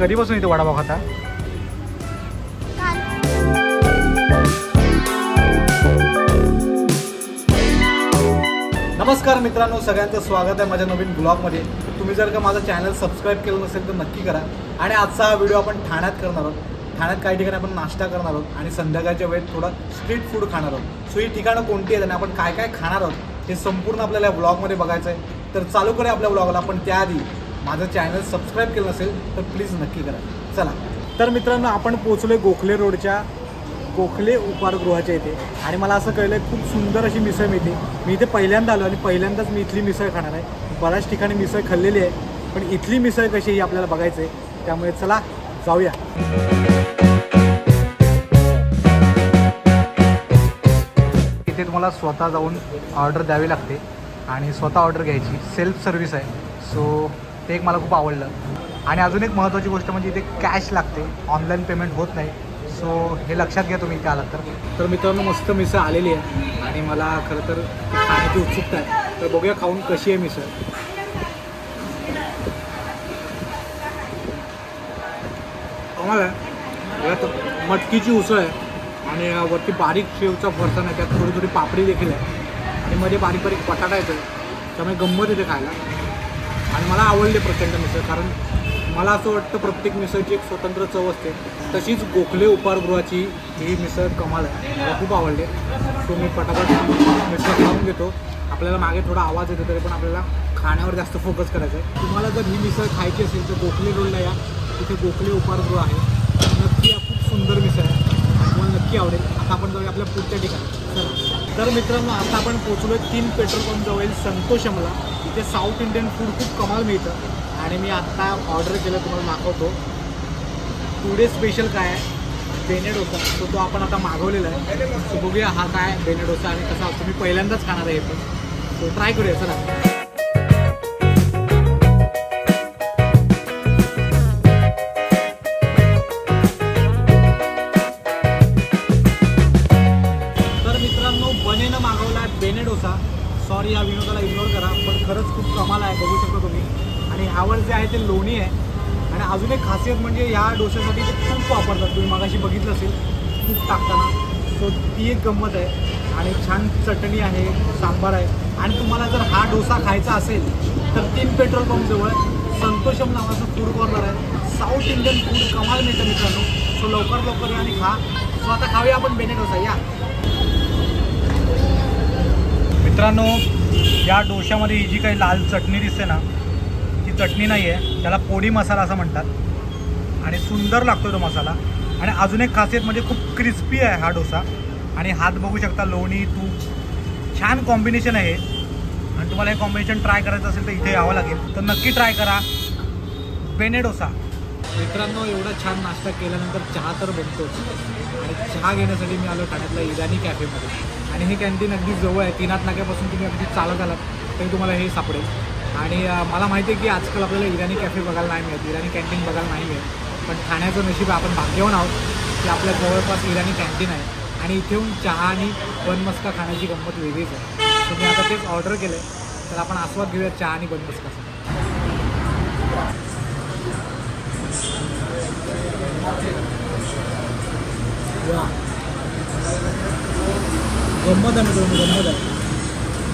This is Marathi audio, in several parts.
कधीपासून इथे वडापाव खाता? नमस्कार मित्रांनो, सगळ्यांचं स्वागत आहे माझ्या नवीन ब्लॉगमध्ये. तुम्ही जर का माझं चॅनल सबस्क्राईब केलं नसेल तर नक्की करा. आणि आजचा हा व्हिडिओ आपण ठाण्यात करणार आहोत. ठाण्यात काही ठिकाणी आपण नाश्ता करणार आहोत आणि संध्याकाळच्या वेळेत थोडं स्ट्रीट फूड खाणार आहोत. सो ही ठिकाणं कोणती आहेत आणि आपण काय काय खाणार आहोत हे संपूर्ण आपल्याला या ब्लॉगमध्ये बघायचं आहे. तर चालू करूया आपल्या ब्लॉगला. पण त्याआधी माझं चॅनल सबस्क्राईब केलं नसेल तर प्लीज नक्की करा. चला. तर मित्रांनो, आपण पोहोचलो आहे गोखले रोडच्या गोखले उपाहारगृहाच्या इथे. आणि मला असं कळलं आहे खूप सुंदर अशी मिसळ मिळते. मी इथे पहिल्यांदा आलो आणि पहिल्यांदाच मी इथली मिसळ खाणार आहे. बऱ्याच ठिकाणी मिसळ खाल्लेली आहे, पण इथली मिसळ कशी ही आपल्याला बघायचं आहे. त्यामुळे चला जाऊया. इथे तुम्हाला स्वतः जाऊन ऑर्डर द्यावी लागते आणि स्वतः ऑर्डर घ्यायची. सेल्फ सर्व्हिस आहे. सो ते एक मला खूप आवडलं. आणि अजून एक महत्त्वाची गोष्ट म्हणजे इथे कॅश लागते, ऑनलाईन पेमेंट होत नाही. सो हे लक्षात घ्या तुम्ही इथे आलात तर. मित्रांनो, मस्त मिसळ आलेली आहे आणि मला खरं तर खाण्याची उत्सुकता आहे. तर बघूया खाऊन कशी आहे मिसळ. आम्हाला यात मटकीची उसळ आहे आणि वरती बारीक शेवचा फरसाण आहे. त्यात थोडी थोडी पापडी देखील आहे आणि मध्ये बारीक बारीक बटाटा येतो. त्यामुळे गंमत येते खायला आणि मला आवडले प्रचंड मिसळ. कारण मला असं वाटतं प्रत्येक मिसळची एक स्वतंत्र चव असते, तशीच गोखले उपाहारगृहाची ही मिसळ कमाल आहे. मला खूप आवडले. सो मी पटापट मिसळ खाऊन घेतो. आपल्याला मागे थोडा आवाज येतो तरी पण आपल्याला खाण्यावर जास्त फोकस करायचा आहे. तुम्हाला जर ही मिसळ खायची असेल तर गोखले रोडला या. तिथे गोखले उपाहारगृह आहे. नक्की या, खूप सुंदर मिसळ आहे, तुम्हाला नक्की आवडेल. आता आपण जाऊया आपल्या पुढच्या ठिकाणी. चला. तर मित्रांनो, आता आपण पोहोचलो 3 पेट्रोल पंप जवळ संतोषमला. इथे साऊथ इंडियन फूड खूप कमाल मिळतं आणि मी आत्ता ऑर्डर केलं, तुम्हाला दाखवतो. टुडे स्पेशल काय आहे, बेने डोसा. तो आपण आता मागवलेला आहे. सो बघूया हा काय बेने डोसा आणि कसा असतो. मी पहिल्यांदाच खाणार आहे हे पण. सो ट्राय करूया. चला. बेने डोसा. सॉरी, या विनोदाला इग्नोर करा, पण खरंच खूप कमाल आहे. बघू शकता तुम्ही. आणि ह्यावर जे आहे ते लोणी आहे. आणि अजून एक खासियत म्हणजे या डोश्यासाठी ते तूप वापरतात. तुम्ही मागाशी बघितलं असेल तूप टाकताना. सो ती एक गंमत आहे. आणि छान चटणी आहे, सांबार आहे. आणि तुम्हाला जर हा डोसा खायचा असेल तर 3 पेट्रोल पंपजवळ संतोषम नावाचं फूड कॉर्नर आहे. साऊथ इंडियन फूड कमाल मिळतं मित्रांनो. सो लवकर लवकर या आणि खा. सो आता खाऊया आपण बेने डोसा. या मित्रांनो, या डोश्यामध्ये ही जी काही लाल चटणी दिसते ना, ती चटणी नाही आहे, त्याला पोडी मसाला असं म्हणतात. आणि सुंदर लागतो तो मसाला. आणि अजून एक खासियत म्हणजे खूप क्रिस्पी आहे हा डोसा. आणि हात बघू शकता, लोणी तूप छान कॉम्बिनेशन आहे. आणि तुम्हाला हे कॉम्बिनेशन ट्राय करायचं असेल तर इथे यावं लागेल. तर नक्की ट्राय करा बेने डोसा. मित्रांनो, एवढा छान नाश्ता केल्यानंतर चहा तर बनतोच. आणि चहा घेण्यासाठी मी आलो ठाण्यातल्या इराणी कॅफेमध्ये. आणि हे कॅन्टीन अगदी जवळ आहे. 3 नाक्यापासून तुम्ही अगदी चालत आलात तरी तुम्हाला हे सापडेल. आणि मला माहिती आहे की आजकाल आपल्याला इराणी कॅफे बघायला नाही मिळत, इराणी कॅन्टीन बघायला नाही मिळत. पण ठाण्याचं नशीब आहे, आपण भाग्यवान आहोत की आपल्या जवळपास इराणी कॅन्टीन आहे. आणि इथे येऊन चहा आणि बनमस्का खाण्याची गंमत वेगळीच आहे. तर मी आता तेच ऑर्डर केलं आहे. तर आपण आस्वाद घेऊया चहा आणि बनमस्काचा. गंमत आहे मित्रांनो, गंमत आहे.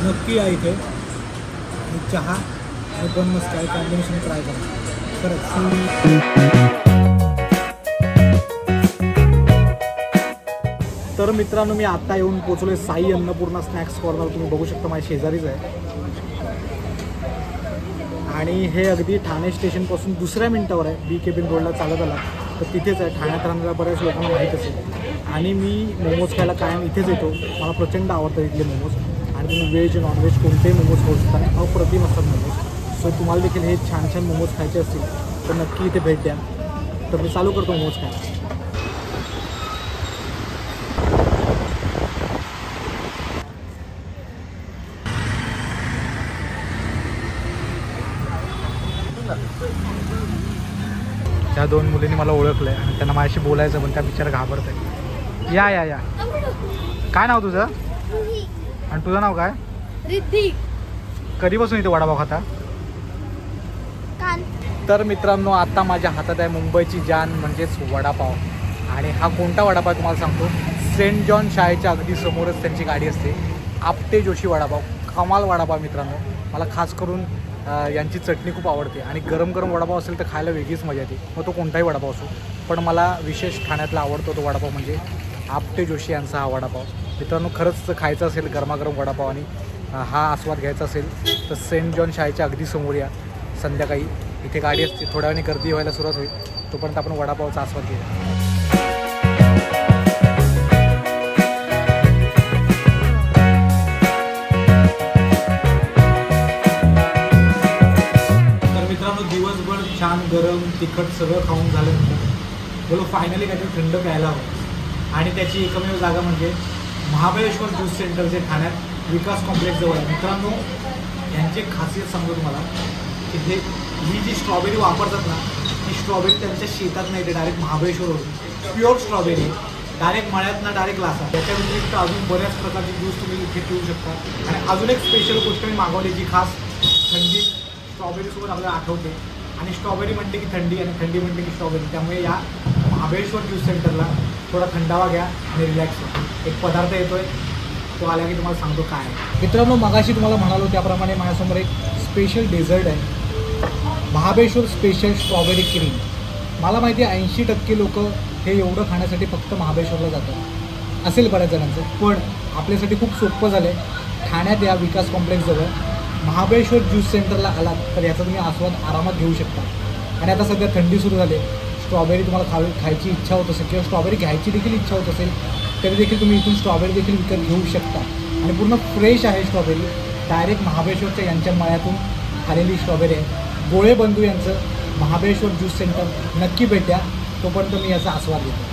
नक्की या इथे आणि चहा आणि बनमस्का हे कॉम्बिनेशन ट्राय करा. खरंच. तर मित्रांनो, मी आत्ता येऊन पोचलो आहे साई अन्नपूर्णा स्नॅक्स कॉर्नर. तुम्ही बघू शकता माझ्या शेजारीच आहे. आणि हे अगदी ठाणे स्टेशनपासून 2 मिनिटावर आहे. बी केबिन रोडला चालत आला तर तिथेच आहे. ठाण्यात राहणाऱ्या बऱ्याच लोकांना माहीत असेल. आणि मी मोमोज खायला कायम इथेच येतो. मला प्रचंड आवडतात इथले मोमोज. आणि तुम्ही व्हेज नॉनव्हेज कोणतेही मोमोज खाऊ शकता आणि अप्रतिम असतात मोमोज. सो तुम्हाला देखील हे छान छान मोमोज खायचे असतील तर नक्की इथे भेट द्या. तर मी चालू करतो मोमोज खायला. त्या 2 मुलींनी मला ओळखलं आहे आणि त्यांना माझ्याशी बोलायचं, पण त्या बिचारा घाबरत आहे. या या या. काय नाव तुझं? आणि तुझं नाव काय? रिद्धी. कधीपासून इथे वडापाव खाता? तर मित्रांनो आता माझ्या हातात आहे मुंबईची जान म्हणजेच वडापाव. आणि हा कोणता वडापाव तुम्हाला सांगतो. सेंट जॉन शाळेच्या अगदी समोरच त्यांची गाडी असते. आपटे जोशी वडापाव, कमाल वडापाव मित्रांनो. मला खास करून यांची चटणी खूप आवडते आणि गरम गरम वडापाव असेल तर खायला वेगळीच मजा येते. मग तो कोणताही वडापाव असो, पण मला विशेष ठाण्यातला आवडतो तो वडापाव म्हणजे आपटे जोशी यांचा हा वडापाव. मित्रांनो खरंच खायचं असेल गरमागरम वडापाव आणि हा आस्वाद घ्यायचा असेल तर सेंट जॉन शाळेच्या अगदी समोर या. संध्याकाळी इथे गाडी असते, थोड्या वेळाने गर्दी व्हायला सुरुवात होईल, तोपर्यंत आपण वडापावचा आस्वाद घेऊया. दिवसभर छान गरम तिखट सगळं खाऊन झाल्यानंतर बोलो फायनली काहीतरी थंड प्यायला हवं. आणि त्याची एकमेव जागा म्हणजे महाबळेश्वर ज्यूस सेंटर जे ठाण्यात विकास कॉम्प्लेक्स जवळ आहे. मित्रांनो यांची खासियत सांगतो तुम्हाला की ही जी स्ट्रॉबेरी वापरतात ना, ती स्ट्रॉबेरी त्यांच्या शेतात नाही, ते डायरेक्ट महाबळेश्वरवरून प्युअर स्ट्रॉबेरी डायरेक्ट मळ्यात ना डायरेक्ट ग्लासात. त्याच्या व्यतिरिक्त अजून बऱ्याच प्रकारचे ज्यूस तुम्ही इथे पिऊ शकता. आणि अजून एक स्पेशल गोष्ट मी मागवली जी खास थंडी स्ट्रॉबेरीसोबत आपल्याला आठवते. आणि स्ट्रॉबेरी म्हणते की थंडी आणि थंडी म्हणते की स्ट्रॉबेरी, त्यामुळे या महाबळेश्वर ज्यूस सेंटरला थोडा थंडावा घ्या आणि रिलॅक्स व्हा. एक पदार्थ येतोय तो आला की तुम्हाला सांगतो काय आहे. मित्रांनो मगाशी तुम्हाला म्हणालो त्याप्रमाणे माझ्यासमोर एक स्पेशल डेझर्ट आहे, महाबळेश्वर स्पेशल स्ट्रॉबेरी क्रीम. मला माहिती आहे 80% लोक हे एवढं खाण्यासाठी फक्त महाबळेश्वरला जातात असेल बऱ्याच जणांचं, पण आपल्यासाठी खूप सोपं झालं आहे. ठाण्यात या विकास कॉम्प्लेक्सजवळ महाबळेश्वर ज्यूस सेंटरला आलात तर याचा तुम्ही आस्वाद आरामात घेऊ शकता. आणि आता सध्या थंडी सुरू झाली, स्ट्रॉबेरी तुम्हाला खायची इच्छा होत असेल किंवा स्ट्रॉबेरी घ्यायची देखील इच्छा होत असेल तरी देखील तुम्ही इथून स्ट्रॉबेरी देखील विकत घेऊ शकता. आणि पूर्ण फ्रेश आहे स्ट्रॉबेरी, डायरेक्ट महाबळेश्वरच्या यांच्या मळ्यातून आलेली स्ट्रॉबेरी आहे. गोळे बंधू यांचं महाबळेश्वर ज्यूस सेंटर नक्की भेट द्या. तोपर्यंत मी याचा आस्वाद घेतो.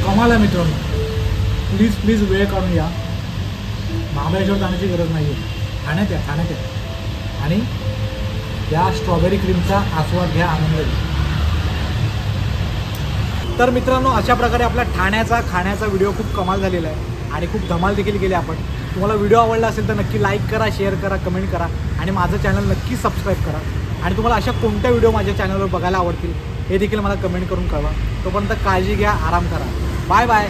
कमाल आहे मित्रांनो, प्लीज प्लीज वेळ काढून या. महाबळेश्वर जाण्याची गरज नाही आहे, ठाण्यात या आणि या स्ट्रॉबेरी क्रीमचा आस्वाद घ्या, आनंद घ्या. तर मित्रांनो अशा प्रकारे आपला ठाण्याचा खाण्याचा व्हिडिओ खूप कमाल झालेला आहे आणि खूप धमाल देखील केली आपण. तुम्हाला व्हिडिओ आवडला असेल तर नक्की लाईक करा, शेअर करा, कमेंट करा आणि माझं चॅनल नक्की सबस्क्राईब करा. आणि तुम्हाला अशा कोणत्या व्हिडिओ माझ्या चॅनलवर बघायला आवडतील हे देखील मला कमेंट करून कळवा. तोपर्यंत काळजी घ्या, आराम करा. Bye bye.